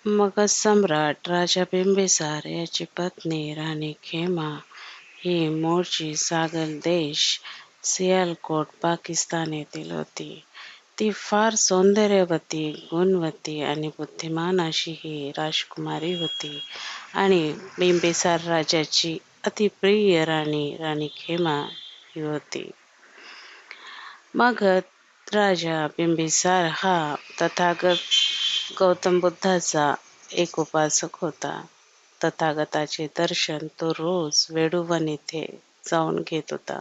मगध सम्राट राजा बिंबिसार याची पत्नी राणी खेमा ही मूळची सागल देश सियालकोट पाकिस्तान येथील होती. ती फार सौंदर्यवती, गुणवती आणि बुद्धिमान अशी ही राजकुमारी होती आणि बिंबिसार राजाची अतिप्रिय राणी राणी खेमा ही होती. मगध राजा बिंबिसार हा तथागत गौतम बुद्धाचा एक उपासक होता. तथागताचे दर्शन तो रोज वेडुवन येथे जाऊन घेत होता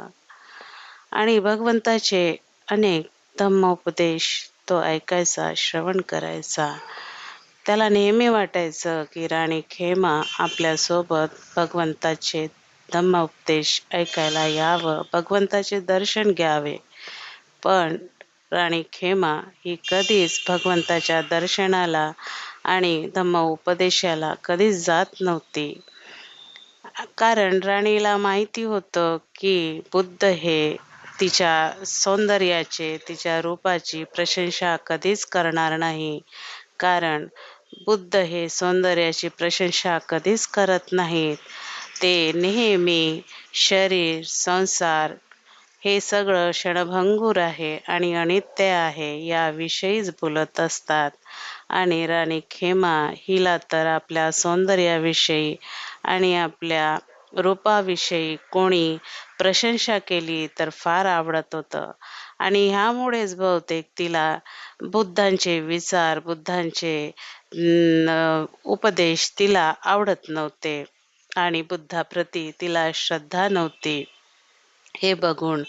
आणि भगवंताचे अनेक धम्मोपदेश तो ऐकायचा, श्रवण करायचा. त्याला नेहमी वाटायचं की राणी खेमा आपल्यासोबत भगवंताचे धम्मोपदेश ऐकायला यावं, भगवंताचे दर्शन घ्यावे. पण राणी खेमा ही कधीच भगवंताच्या दर्शनाला आणि धम्मोपदेशाला कधीच जात नव्हती. कारण राणीला माहिती होतं की बुद्ध हे तिच्या सौंदर्याचे, तिच्या रूपाची प्रशंसा कधीच करणार नाही. कारण बुद्ध हे सौंदर्याची प्रशंसा कधीच करत नाहीत. ते नेहमी शरीर, संसार हे सगळं क्षणभंगूर आहे आणि अनित्य आहे याविषयीच बोलत असतात. आणि राणी खेमा हिला तर आपल्या सौंदर्याविषयी आणि आपल्या रूपाविषयी कोणी प्रशंसा केली तर फार आवडत होतं आणि ह्यामुळेच बहुतेक तिला बुद्धांचे विचार, बुद्धांचे उपदेश तिला आवडत नव्हते आणि बुद्धाप्रती तिला श्रद्धा नव्हती. हे बघून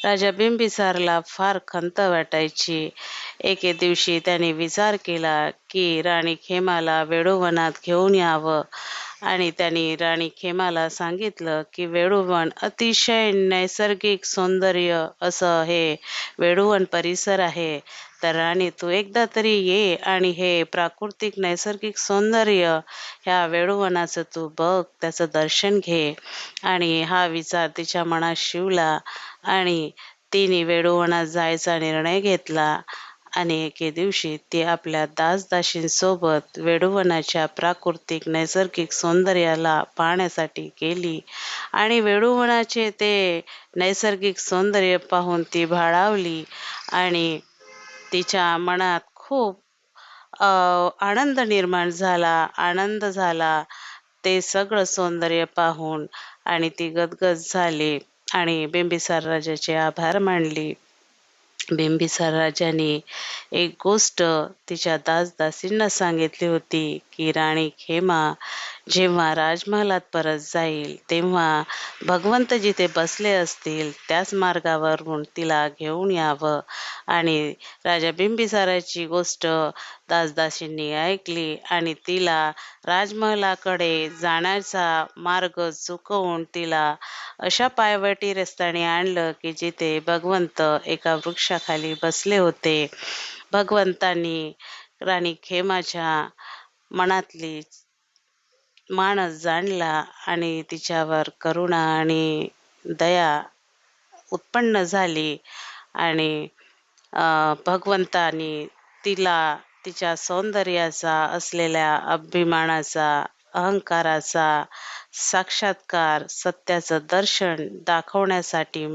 राजा बिंबिसारला फार खंत वाटायची. एके दिवशी त्याने विचार केला की राणी खेमाला वेडोवनात घेऊन यावं आणि त्यांनी राणी खेमाला सांगितलं की वेडुवन अतिशय नैसर्गिक सौंदर्य असं हे वेडुवन परिसर आहे. तर राणी तू एकदा तरी ये आणि हे प्राकृतिक नैसर्गिक सौंदर्य ह्या वेडुवनाचं तू बघ, त्याचं दर्शन घे. आणि हा विचार तिच्या मनात शिवला आणि तिने वेडुवनात जायचा निर्णय घेतला आणि एके दिवशी ती आपल्या दासदासींसोबत वेडुवनाच्या प्राकृतिक नैसर्गिक सौंदर्याला पाहण्यासाठी गेली आणि वेडुवनाचे ते नैसर्गिक सौंदर्य पाहून ती भाळावली आणि तिच्या मनात खूप आनंद निर्माण झाला, आनंद झाला ते सगळं सौंदर्य पाहून आणि ती गदगद झाली आणि बिंबिसार राजाचे आभार मानली. बिंबिसार राजाने एक गोष्ट तिच्या दासदासींना सांगितली होती की राणी खेमा जेव्हा राजमहालात परत जाईल तेव्हा भगवंत जिथे बसले असतील त्याच मार्गावरून तिला घेऊन यावं. आणि राजा बिंबिसाराची गोष्ट दासदासींनी ऐकली आणि तिला राजमहालाकडे जाण्याचा मार्ग चुकवून तिला अशा पायवाटी रस्त्याने आणलं की जिथे भगवंत एका वृक्षाखाली बसले होते. भगवंतांनी राणी खेमाच्या मनातली मानस जाणला आणि तिच्यावर करुणा आणि दया उत्पन्न झाली आणि भगवंतानी तिला तिच्या सौंदर्याचा असलेल्या अभिमानाचा, अहंकाराचा साक्षात्कार, सत्याचं दर्शन दाखवण्यासाठी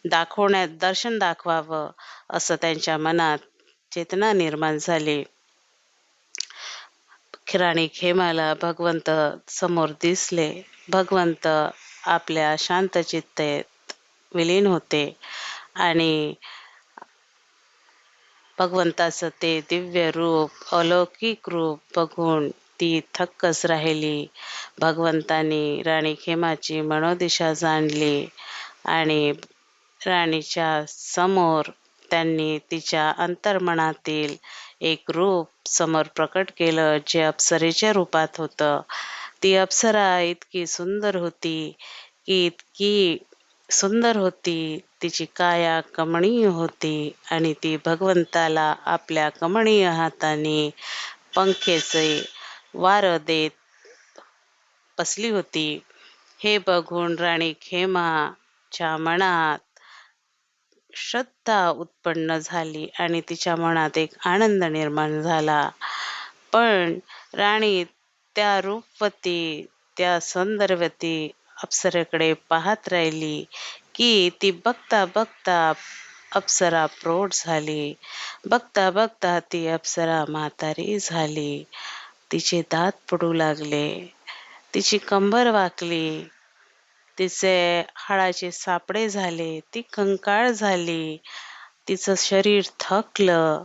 दर्शन दाखवावं असं त्यांच्या मनात चेतना निर्माण झाली. राणी खेमाला भगवंत समोर दिसले. भगवंत आपल्या शांत चित्तेत विलीन होते आणि भगवंताचं ते दिव्य रूप, अलौकिक रूप बघून ती थक्कच राहिली. भगवंतांनी राणी खेमाची मनोदिशा जाणली आणि राणीच्या समोर त्यांनी तिच्या अंतर्मनातील एक रूप समोर प्रकट केलं, जे अप्सरेच्या रूपात होतं. ती अप्सरा इतकी सुंदर होती की इतकी सुंदर होती, तिची काया कमनीय होती आणि ती भगवंताला आपल्या कमनीय हाताने पंखेचे वारं देत बसली होती. हे बघून राणी खेमाच्या मनात श्रद्धा उत्पन्न झाली आणि तिच्या मनात एक आनंद निर्माण झाला. पण राणी त्या रूपवती, त्या सौंदर्यवती अप्सरेकडे पाहत राहिली की ती बघता बघता अप्सरा प्रौढ झाली. बघता बघता ती अप्सरा म्हातारी झाली. तिचे दात पडू लागले, तिची कंबर वाकली, तिचे हाडाचे सापडे झाले, ती कंकाळ झाली, तिचं शरीर थकलं,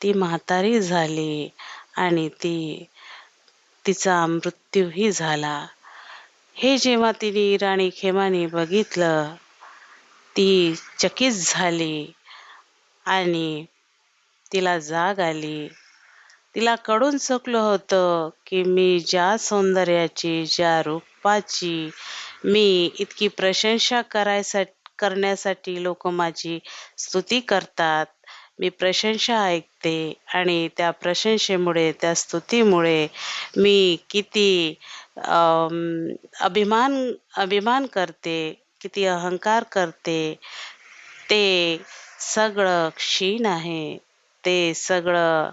ती म्हातारी झाली आणि तिचा मृत्यूही झाला. हे जेव्हा तिने राणी खेमाने बघितलं, ती चकित झाली आणि तिला जाग आली. तिला कळून चुकलं होतं की मी ज्या सौंदर्याची, ज्या रूपाची मी इतकी प्रशंसा करण्यासाठी लोक माझी स्तुती करतात. मी प्रशंसा ऐकते आणि त्या प्रशंसेमुळे, त्या स्तुतीमुळे मी किती अभिमान अभिमान करते, किती अहंकार करते, ते सगळं क्षीण आहे. ते सगळं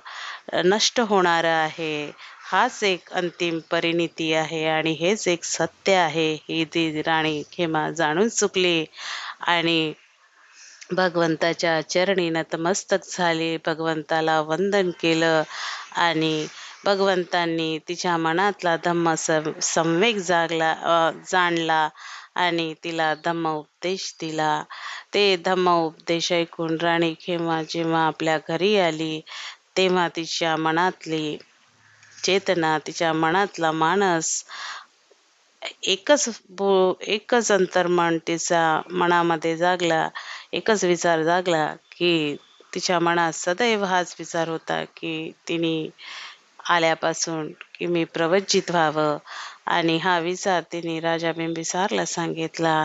नष्ट होणारं आहे. हाच एक अंतिम परिणिती आहे आणि हेच एक सत्य आहे. ही ती राणी खेमा जाणून चुकली आणि भगवंताच्या चरणी नतमस्तक झाली. भगवंताला वंदन केलं आणि भगवंतांनी तिच्या मनातला संवेग जाणला आणि तिला धम्म उपदेश दिला. ते धम्म उपदेश ऐकून राणी खेमा जेव्हा आपल्या घरी आली, तेव्हा तिच्या मनातली चेतना, तिच्या मनातला मानस एकच अंतर्मन तिचा मनामध्ये जागला. एकच विचार जागला की तिच्या मनात सदैव हाच विचार होता की तिने आल्यापासून की मी प्रवज्जित व्हावं आणि हा विचार तिने राजा बिंबिसारला सांगितला.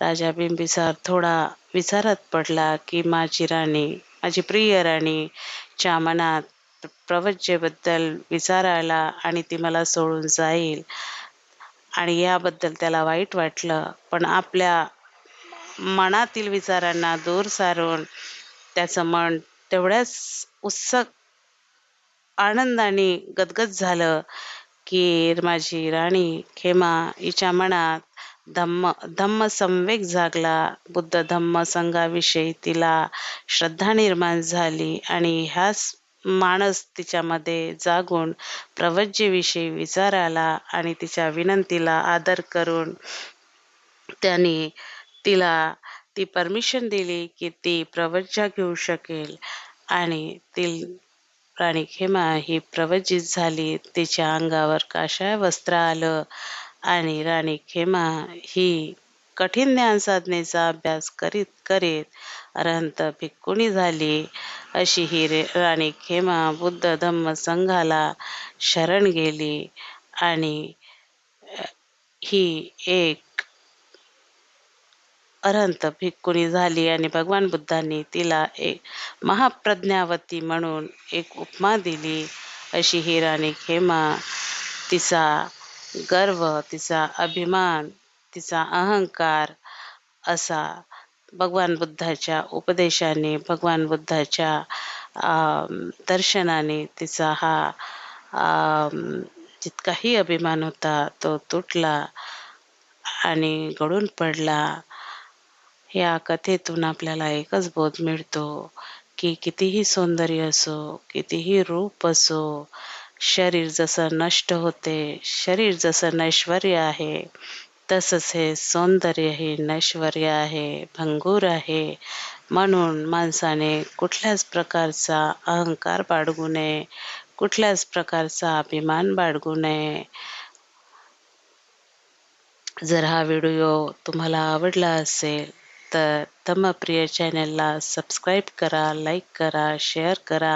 राजा बिंबिसार थोडा विचारात पडला की माझी राणी, माझी प्रिय राणीच्या मनात प्रवज्जेबद्दल विचार आला आणि ती मला सोडून जाईल आणि याबद्दल त्याला वाईट वाटलं. पण आपल्या मनातील विचारांना दूर सारून त्याचं मन तेवढ्याच उत्सुक आनंदाने गदगद झालं की माझी राणी खेमा हिच्या मनात धम्म संवेग जागला. बुद्ध धम्म संघाविषयी तिला श्रद्धा निर्माण झाली आणि ह्याच मानस तिच्यामध्ये जागून प्रवज्जेविषयी विचार आला आणि तिच्या विनंतीला आदर करून त्याने ती परमिशन दिली की ती प्रवज्जा घेऊ शकेल आणि ती राणी खेमा ही प्रवज्जित झाली. तिच्या अंगावर काषाय वस्त्र आलं आणि राणी खेमा ही कठीण ज्ञान साधनेचा अभ्यास करीत करीत अरहंत भिक्खुणी झाली. अशी ही राणी खेमा बुद्ध धम्म संघाला शरण गेली आणि ही एक अरहंत भिक्खुणी झाली आणि भगवान बुद्धांनी तिला एक महाप्रज्ञावती म्हणून एक उपमा दिली. अशी ही राणी खेमा तिचा गर्व, तिचा अभिमान, तिचा अहंकार असा भगवान बुद्धाच्या उपदेशाने, भगवान बुद्धाच्या दर्शनाने तिचा हा जितकाही अभिमान होता तो तुटला आणि गळून पडला. या कथेतून आपल्याला एकच बोध मिळतो की कितीही सौंदर्य असो, कितीही रूप असो, शरीर जसं नष्ट होते, शरीर जसं नैश्वर्य आहे, तसंच हे सौंदर्य हे नैश्वर्य आहे, भंगूर आहे. म्हणून माणसाने कुठल्याच प्रकारचा अहंकार बाळगू नये, कुठल्याच प्रकारचा अभिमान बाळगू नये. जर हा व्हिडिओ तुम्हाला आवडला असेल तर धम्मप्रिय चॅनलला सबस्क्राईब करा, लाईक करा, शेअर करा.